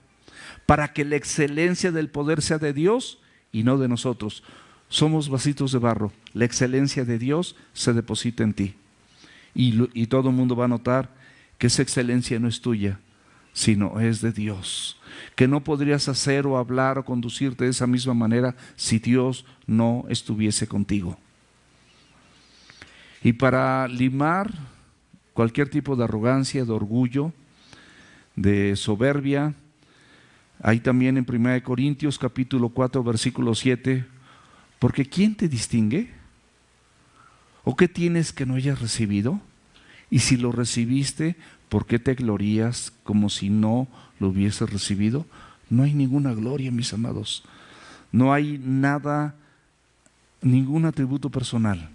para que la excelencia del poder sea de Dios y no de nosotros. Somos vasitos de barro, la excelencia de Dios se deposita en ti. Y todo el mundo va a notar que esa excelencia no es tuya, sino es de Dios. Que no podrías hacer o hablar o conducirte de esa misma manera si Dios no estuviese contigo. Y para limar cualquier tipo de arrogancia, de orgullo, de soberbia, hay también en 1 Corintios capítulo 4, versículo 7, porque ¿quién te distingue? ¿O qué tienes que no hayas recibido? Y si lo recibiste, ¿por qué te glorías como si no lo hubieses recibido? No hay ninguna gloria, mis amados. No hay nada, ningún atributo personal.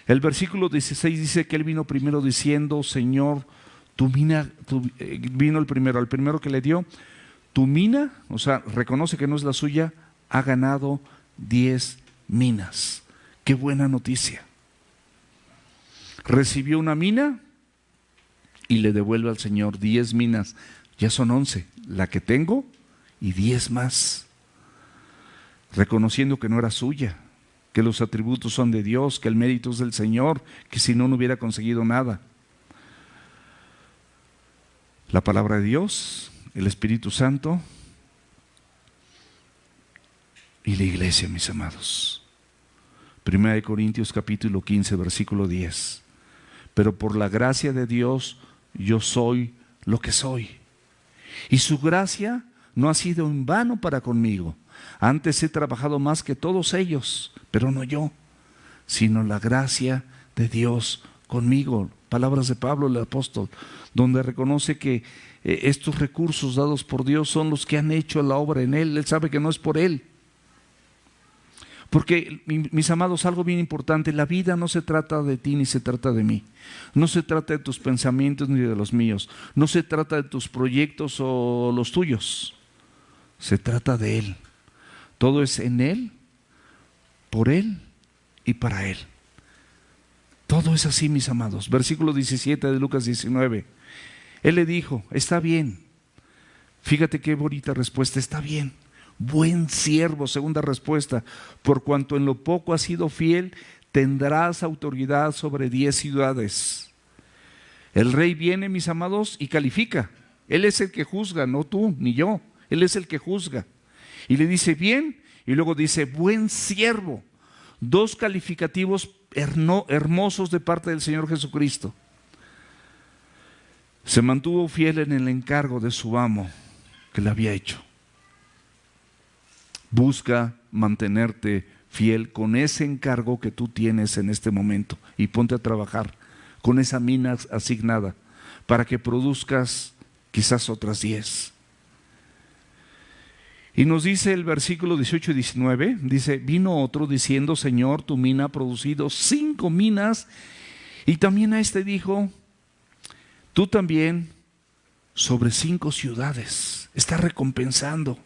El versículo 16 dice que Él vino primero diciendo: Señor, vino el primero que le dio, tu mina, o sea, reconoce que no es la suya, ha ganado 10 minas. Qué buena noticia. Recibió una mina y le devuelve al Señor 10 minas. Ya son 11, la que tengo y 10 más. Reconociendo que no era suya, que los atributos son de Dios, que el mérito es del Señor, que si no, no hubiera conseguido nada. La palabra de Dios, el Espíritu Santo y la iglesia, mis amados. Primera de Corintios capítulo 15, versículo 10. Pero por la gracia de Dios yo soy lo que soy. Y su gracia no ha sido en vano para conmigo. Antes he trabajado más que todos ellos, pero no yo, sino la gracia de Dios conmigo. Palabras de Pablo el apóstol, donde reconoce que estos recursos dados por Dios son los que han hecho la obra en él. Él sabe que no es por él. Porque, mis amados, algo bien importante, la vida no se trata de ti ni se trata de mí. No se trata de tus pensamientos ni de los míos. No se trata de tus proyectos o los tuyos. Se trata de Él. Todo es en Él, por Él y para Él. Todo es así, mis amados. Versículo 17 de Lucas 19. Él le dijo, está bien. Fíjate qué bonita respuesta, está bien. Buen siervo, segunda respuesta, por cuanto en lo poco has sido fiel, tendrás autoridad sobre 10 ciudades. El rey viene, mis amados, y califica. Él es el que juzga, no tú ni yo. Él es el que juzga. Y le dice bien, y luego dice buen siervo. Dos calificativos hermosos de parte del Señor Jesucristo. Se mantuvo fiel en el encargo de su amo que le había hecho. Busca mantenerte fiel con ese encargo que tú tienes en este momento y ponte a trabajar con esa mina asignada para que produzcas quizás otras 10. Y nos dice el versículo 18 y 19, dice, vino otro diciendo, Señor, tu mina ha producido 5 minas, y también a este dijo, tú también sobre 5 ciudades. Está recompensando.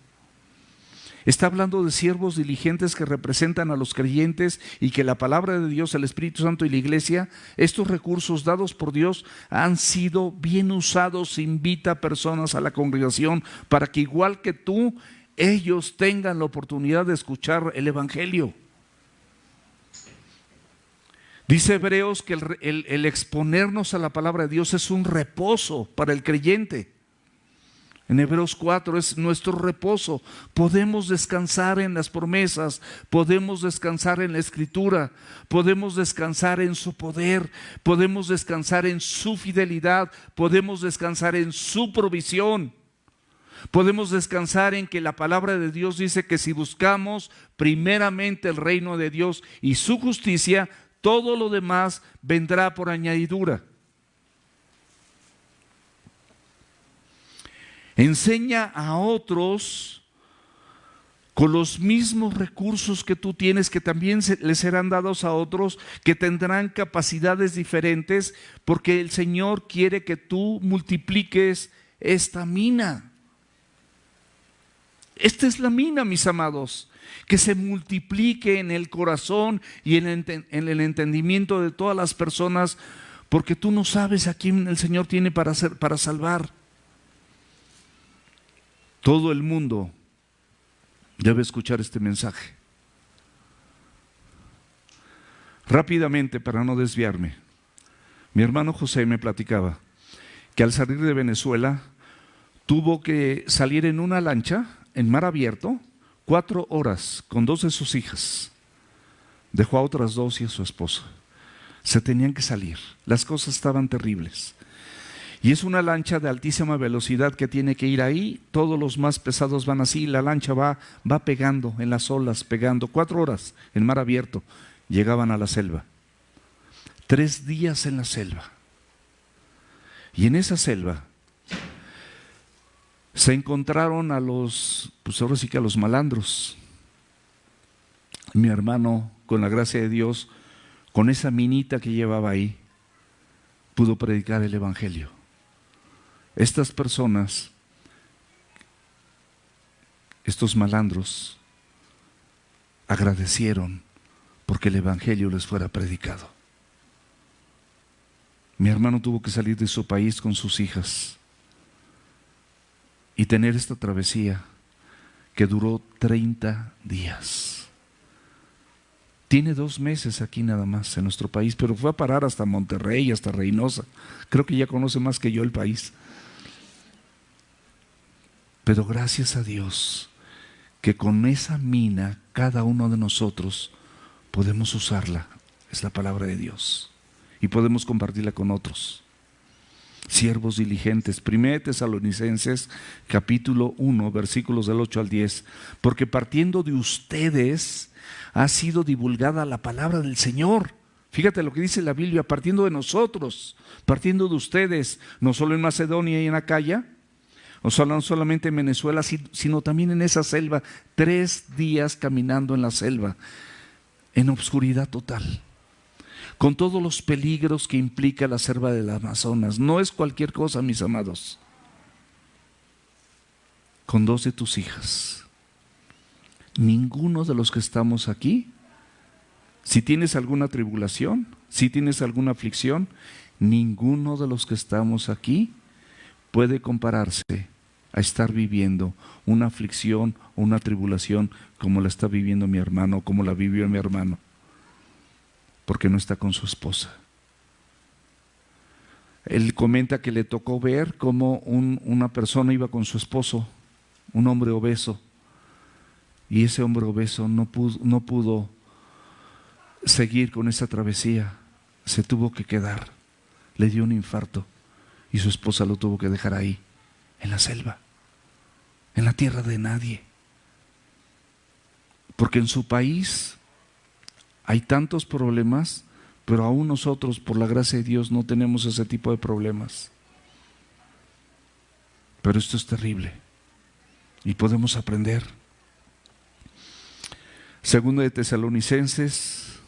Está hablando de siervos diligentes que representan a los creyentes y que la palabra de Dios, el Espíritu Santo y la iglesia, estos recursos dados por Dios han sido bien usados. Invita a personas a la congregación para que igual que tú, ellos tengan la oportunidad de escuchar el Evangelio. Dice Hebreos que el exponernos a la palabra de Dios es un reposo para el creyente. En Hebreos 4 es nuestro reposo. Podemos descansar en las promesas, podemos descansar en la Escritura, podemos descansar en su poder, podemos descansar en su fidelidad, podemos descansar en su provisión. Podemos descansar en que la palabra de Dios dice que si buscamos primeramente el reino de Dios y su justicia, todo lo demás vendrá por añadidura. Enseña a otros con los mismos recursos que tú tienes, que también les serán dados a otros, que tendrán capacidades diferentes, porque el Señor quiere que tú multipliques esta mina. Esta es la mina, mis amados, que se multiplique en el corazón y en el entendimiento de todas las personas, porque tú no sabes a quién el Señor tiene para salvar. Todo el mundo debe escuchar este mensaje. Rápidamente, para no desviarme, mi hermano José me platicaba que al salir de Venezuela tuvo que salir en una lancha en mar abierto 4 horas con 2 de sus hijas. Dejó a otras 2 y a su esposa. Se tenían que salir. Las cosas estaban terribles. Y es una lancha de altísima velocidad que tiene que ir ahí. Todos los más pesados van así. La lancha va pegando en las olas, pegando. 4 horas en mar abierto. Llegaban a la selva. 3 días en la selva. Y en esa selva se encontraron a pues ahora sí que a los malandros. Mi hermano, con la gracia de Dios, con esa minita que llevaba ahí, pudo predicar el Evangelio. Estas personas, estos malandros, agradecieron porque el Evangelio les fuera predicado. Mi hermano tuvo que salir de su país con sus hijas y tener esta travesía que duró 30 días. Tiene 2 meses aquí nada más en nuestro país, pero fue a parar hasta Monterrey, hasta Reynosa. Creo que ya conoce más que yo el país. Pero gracias a Dios que con esa mina cada uno de nosotros podemos usarla, es la palabra de Dios, y podemos compartirla con otros. Siervos diligentes, 1 Tesalonicenses capítulo 1, versículos del 8 al 10, porque partiendo de ustedes ha sido divulgada la palabra del Señor. Fíjate lo que dice la Biblia, partiendo de nosotros, partiendo de ustedes, no solo en Macedonia y en Acaya, o sea, no solamente en Venezuela, sino también en esa selva, 3 días caminando en la selva, en obscuridad total, con todos los peligros que implica la selva del Amazonas. No es cualquier cosa, mis amados. Con 2 de tus hijas. Ninguno de los que estamos aquí, si tienes alguna tribulación, si tienes alguna aflicción, ninguno de los que estamos aquí puede compararse a estar viviendo una aflicción o una tribulación como la está viviendo mi hermano, como la vivió mi hermano, porque no está con su esposa. Él comenta que le tocó ver cómo una persona iba con su esposo, un hombre obeso, y ese hombre obeso no pudo seguir con esa travesía, se tuvo que quedar, le dio un infarto y su esposa lo tuvo que dejar ahí, en la selva, en la tierra de nadie, porque en su país hay tantos problemas, pero aún nosotros, por la gracia de Dios, no tenemos ese tipo de problemas. Pero esto es terrible y podemos aprender. Segundo de Tesalonicenses,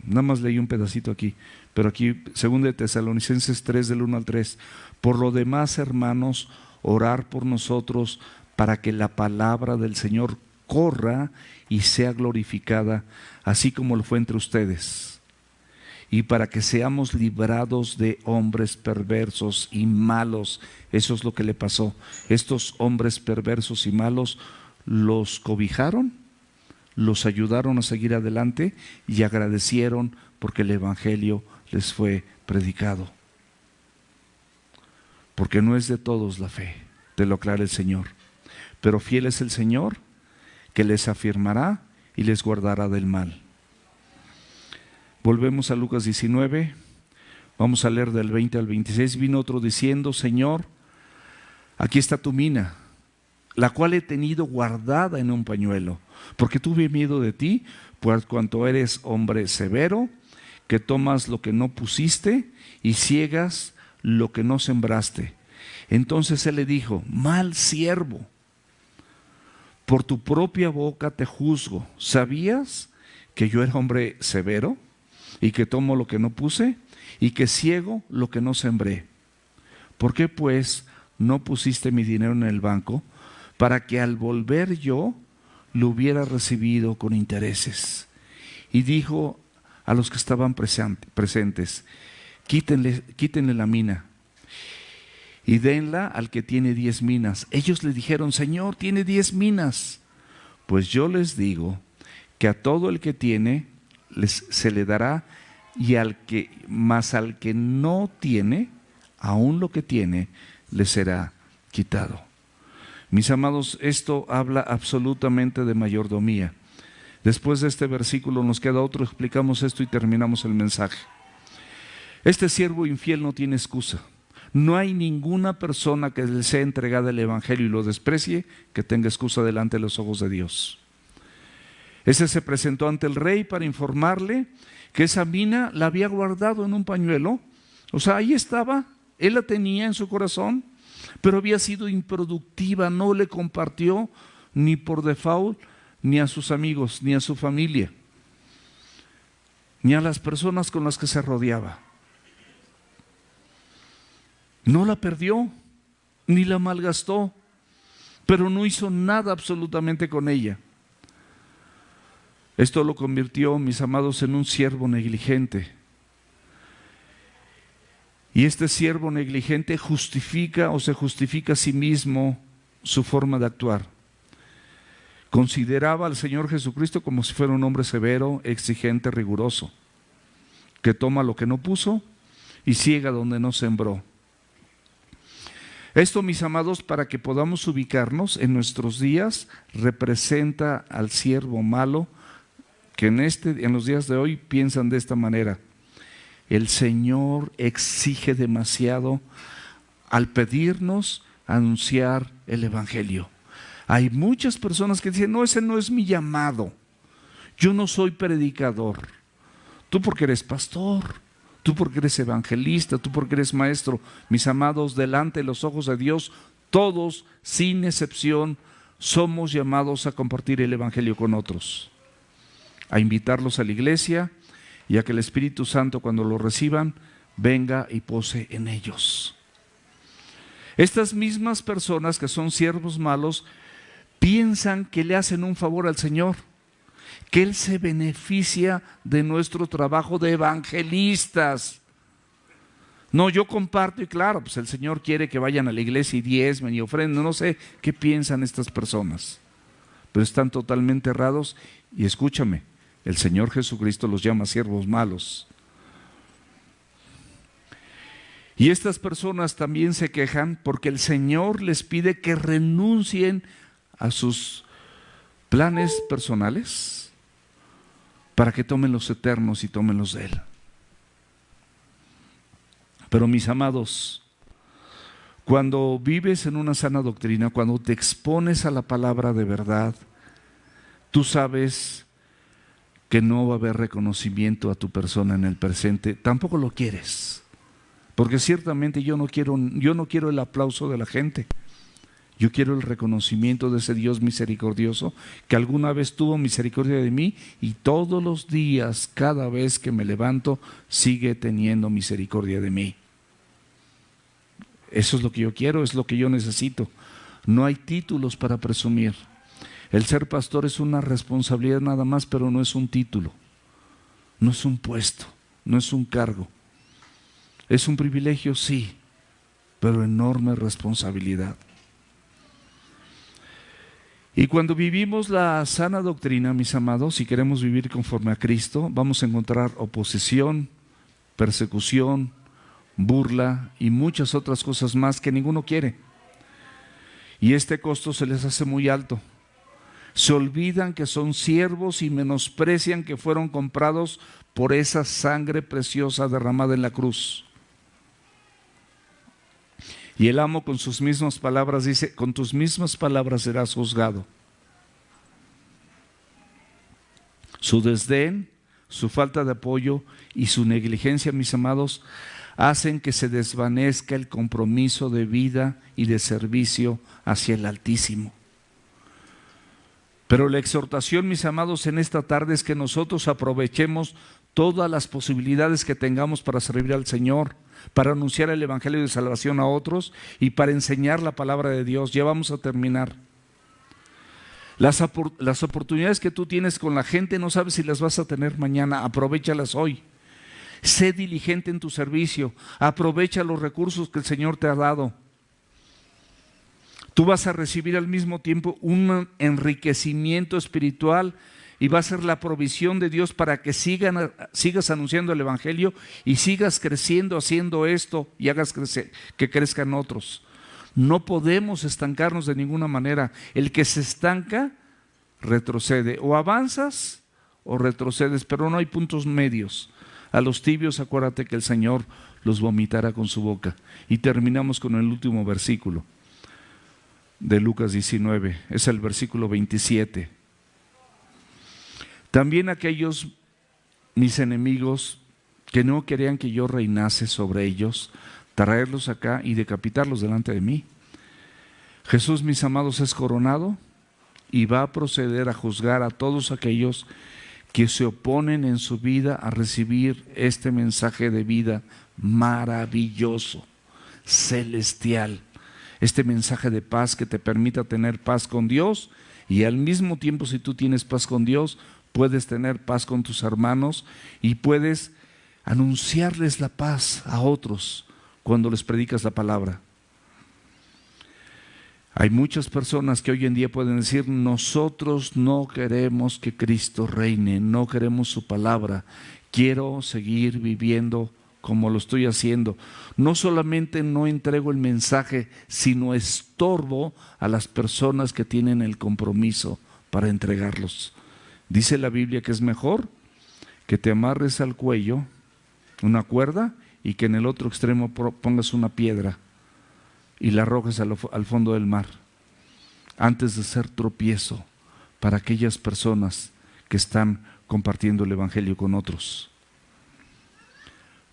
nada más leí un pedacito aquí, pero aquí, segundo de Tesalonicenses 3, del 1 al 3. Por lo demás, hermanos, orar por nosotros para que la palabra del Señor corra y sea glorificada, así como lo fue entre ustedes, y para que seamos librados de hombres perversos y malos. Eso es lo que le pasó. Estos hombres perversos y malos los cobijaron, los ayudaron a seguir adelante y agradecieron porque el evangelio les fue predicado. Porque no es de todos la fe, te lo aclara el Señor, pero fiel es el Señor, que les afirmará y les guardará del mal. Volvemos a Lucas 19, vamos a leer del 20 al 26. Vino otro diciendo: Señor, aquí está tu mina, la cual he tenido guardada en un pañuelo, porque tuve miedo de ti, por cuanto eres hombre severo, que tomas lo que no pusiste y ciegas lo que no sembraste. Entonces él le dijo: mal siervo, por tu propia boca te juzgo. ¿Sabías que yo era hombre severo y que tomo lo que no puse y que ciego lo que no sembré? ¿Por qué pues no pusiste mi dinero en el banco para que al volver yo lo hubiera recibido con intereses? Y dijo a los que estaban presentes: quítenle la mina y denla al que tiene 10 minas. Ellos le dijeron: Señor, tiene 10 minas. Pues yo les digo que a todo el que tiene se le dará, y al que no tiene, aún lo que tiene le será quitado. Mis amados, esto habla absolutamente de mayordomía. Después de este versículo nos queda otro, explicamos esto y terminamos el mensaje. Este siervo infiel no tiene excusa. No hay ninguna persona que le sea entregada el evangelio y lo desprecie que tenga excusa delante de los ojos de Dios. Ese se presentó ante el rey para informarle que esa mina la había guardado en un pañuelo. O sea, ahí estaba, él la tenía en su corazón, pero había sido improductiva, no le compartió ni por default, ni a sus amigos, ni a su familia, ni a las personas con las que se rodeaba. No la perdió, ni la malgastó, pero no hizo nada absolutamente con ella. Esto lo convirtió, mis amados, en un siervo negligente. Y este siervo negligente justifica o se justifica a sí mismo su forma de actuar. Consideraba al Señor Jesucristo como si fuera un hombre severo, exigente, riguroso, que toma lo que no puso y ciega donde no sembró. Esto, mis amados, para que podamos ubicarnos en nuestros días, representa al siervo malo que en los días de hoy piensan de esta manera. El Señor exige demasiado al pedirnos anunciar el Evangelio. Hay muchas personas que dicen, no, ese no es mi llamado. Yo no soy predicador. Tú porque eres pastor, tú porque eres evangelista, tú porque eres maestro. Mis amados, delante de los ojos de Dios, todos, sin excepción, somos llamados a compartir el Evangelio con otros, a invitarlos a la iglesia y a que el Espíritu Santo, cuando lo reciban, venga y pose en ellos. Estas mismas personas que son siervos malos piensan que le hacen un favor al Señor, que Él se beneficia de nuestro trabajo de evangelistas. No, yo comparto y claro, pues el Señor quiere que vayan a la iglesia y diezmen y ofrenden. No sé qué piensan estas personas, pero están totalmente errados. Y escúchame, el Señor Jesucristo los llama siervos malos. Y estas personas también se quejan porque el Señor les pide que renuncien a sus planes personales para que tomen los eternos y tomen los de Él. Pero mis amados, cuando vives en una sana doctrina, cuando te expones a la palabra de verdad, tú sabes que no va a haber reconocimiento a tu persona en el presente, tampoco lo quieres, porque ciertamente yo no quiero el aplauso de la gente. Yo quiero el reconocimiento de ese Dios misericordioso que alguna vez tuvo misericordia de mí y todos los días, cada vez que me levanto, sigue teniendo misericordia de mí. Eso es lo que yo quiero, es lo que yo necesito. No hay títulos para presumir. El ser pastor es una responsabilidad nada más, pero no es un título, no es un puesto, no es un cargo. Es un privilegio, sí, pero enorme responsabilidad. Y cuando vivimos la sana doctrina, mis amados, si queremos vivir conforme a Cristo, vamos a encontrar oposición, persecución, burla y muchas otras cosas más que ninguno quiere. Y este costo se les hace muy alto. Se olvidan que son siervos y menosprecian que fueron comprados por esa sangre preciosa derramada en la cruz. Y el amo con sus mismas palabras dice, con tus mismas palabras serás juzgado. Su desdén, su falta de apoyo y su negligencia, mis amados, hacen que se desvanezca el compromiso de vida y de servicio hacia el Altísimo. Pero la exhortación, mis amados, en esta tarde es que nosotros aprovechemos todas las posibilidades que tengamos para servir al Señor, para anunciar el Evangelio de salvación a otros y para enseñar la palabra de Dios. Ya vamos a terminar. Las oportunidades que tú tienes con la gente no sabes si las vas a tener mañana, aprovéchalas hoy. Sé diligente en tu servicio, aprovecha los recursos que el Señor te ha dado. Tú vas a recibir al mismo tiempo un enriquecimiento espiritual y va a ser la provisión de Dios para que sigas anunciando el Evangelio y sigas creciendo haciendo esto y hagas que crezcan otros. No podemos estancarnos de ninguna manera. El que se estanca retrocede. O avanzas o retrocedes, pero no hay puntos medios. A los tibios acuérdate que el Señor los vomitará con su boca. Y terminamos con el último versículo de Lucas 19, es el versículo 27. También aquellos mis enemigos que no querían que yo reinase sobre ellos, traerlos acá y decapitarlos delante de mí. Jesús, mis amados, es coronado y va a proceder a juzgar a todos aquellos que se oponen en su vida a recibir este mensaje de vida maravilloso, celestial. Este mensaje de paz que te permita tener paz con Dios y al mismo tiempo, si tú tienes paz con Dios, puedes tener paz con tus hermanos y puedes anunciarles la paz a otros cuando les predicas la palabra. Hay muchas personas que hoy en día pueden decir, nosotros no queremos que Cristo reine, no queremos su palabra, quiero seguir viviendo como lo estoy haciendo. No solamente no entrego el mensaje, sino estorbo a las personas que tienen el compromiso para entregarlos. Dice la Biblia que es mejor que te amarres al cuello una cuerda y que en el otro extremo pongas una piedra y la arrojes al fondo del mar, antes de ser tropiezo para aquellas personas que están compartiendo el Evangelio con otros.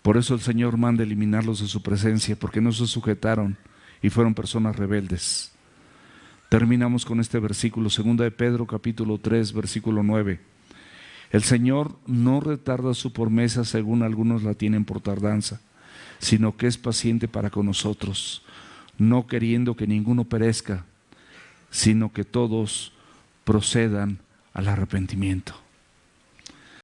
Por eso el Señor manda eliminarlos de su presencia, porque no se sujetaron y fueron personas rebeldes. Terminamos con este versículo, 2 de Pedro capítulo 3, versículo 9. El Señor no retarda su promesa según algunos la tienen por tardanza, sino que es paciente para con nosotros, no queriendo que ninguno perezca, sino que todos procedan al arrepentimiento.